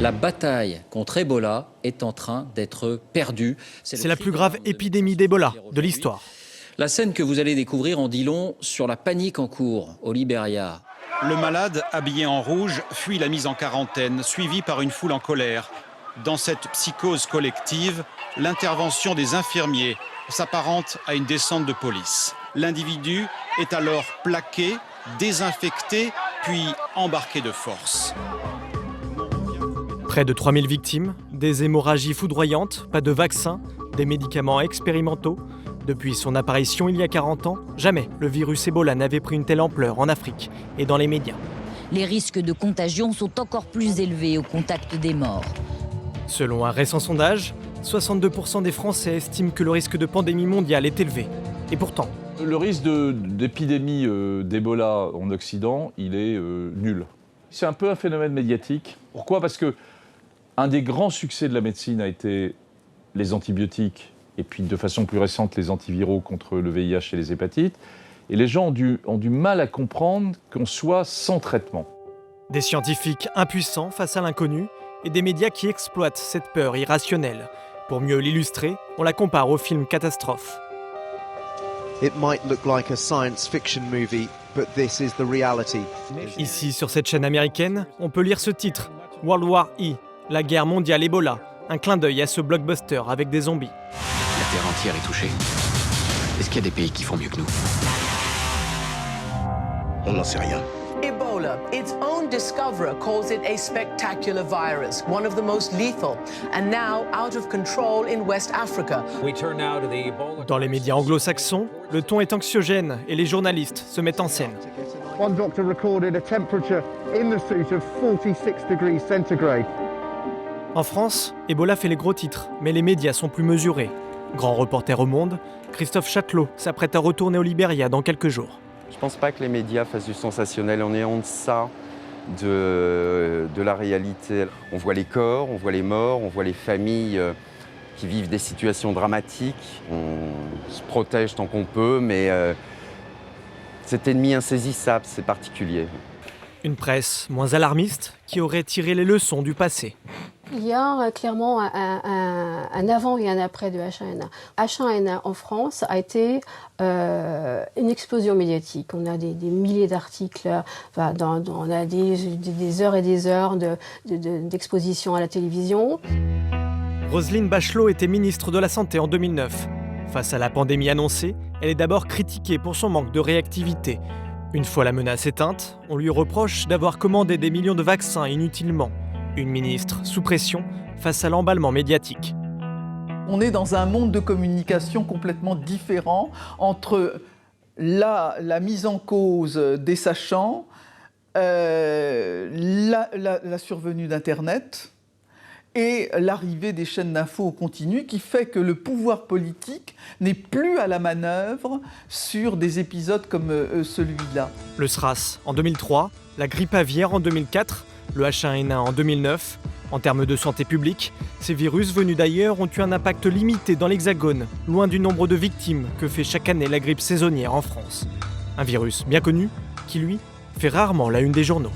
La bataille contre Ebola est en train d'être perdue. C'est la plus grave épidémie d'Ebola de l'histoire. La scène que vous allez découvrir en dit long sur la panique en cours au Libéria. Le malade, habillé en rouge, fuit la mise en quarantaine, suivi par une foule en colère. Dans cette psychose collective, l'intervention des infirmiers s'apparente à une descente de police. L'individu est alors plaqué, désinfecté, puis embarqué de force. Près de 3000 victimes, des hémorragies foudroyantes, pas de vaccin, des médicaments expérimentaux. Depuis son apparition il y a 40 ans, jamais le virus Ebola n'avait pris une telle ampleur en Afrique et dans les médias. Les risques de contagion sont encore plus élevés au contact des morts. Selon un récent sondage, 62% des Français estiment que le risque de pandémie mondiale est élevé. Et pourtant, le risque d'épidémie d'Ebola en Occident, il est nul. C'est un peu un phénomène médiatique. Pourquoi ? Parce que un des grands succès de la médecine a été les antibiotiques et puis de façon plus récente les antiviraux contre le VIH et les hépatites. Et les gens ont du mal à comprendre qu'on soit sans traitement. Des scientifiques impuissants face à l'inconnu et des médias qui exploitent cette peur irrationnelle. Pour mieux l'illustrer, on la compare au film Catastrophe. It might look like a science fiction movie, but this is the reality. Ici, sur cette chaîne américaine, on peut lire ce titre, World War E, la guerre mondiale Ebola, un clin d'œil à ce blockbuster avec des zombies. La terre entière est touchée. Est-ce qu'il y a des pays qui font mieux que nous? On n'en sait rien. Ebola, its own discoverer calls it a spectacular virus, one of the most lethal, and now out of control in West Africa. Dans les médias anglo-saxons, le ton est anxiogène et les journalistes se mettent en scène. One doctor recorded a temperature in the suit of 46 degrees centigrade. En France, Ebola fait les gros titres, mais les médias sont plus mesurés. Grand reporter au Monde, Christophe Chatelot s'apprête à retourner au Libéria dans quelques jours. Je ne pense pas que les médias fassent du sensationnel. On est en deçà de la réalité. On voit les corps, on voit les morts, on voit les familles qui vivent des situations dramatiques. On se protège tant qu'on peut, mais cet ennemi insaisissable, c'est particulier. Une presse moins alarmiste qui aurait tiré les leçons du passé. Il y a clairement un avant et un après de H1N1. H1N1 en France a été une explosion médiatique. On a des milliers d'articles, on a des heures et des heures d'exposition à la télévision. Roselyne Bachelot était ministre de la Santé en 2009. Face à la pandémie annoncée, elle est d'abord critiquée pour son manque de réactivité. Une fois la menace éteinte, on lui reproche d'avoir commandé des millions de vaccins inutilement. Une ministre sous pression face à l'emballement médiatique. On est dans un monde de communication complètement différent entre la mise en cause des sachants, la survenue d'Internet et l'arrivée des chaînes d'infos au continu qui fait que le pouvoir politique n'est plus à la manœuvre sur des épisodes comme celui-là. Le SRAS en 2003, la grippe aviaire en 2004, le H1N1 en 2009. En termes de santé publique, ces virus venus d'ailleurs ont eu un impact limité dans l'Hexagone, loin du nombre de victimes que fait chaque année la grippe saisonnière en France. Un virus bien connu qui, lui, fait rarement la une des journaux.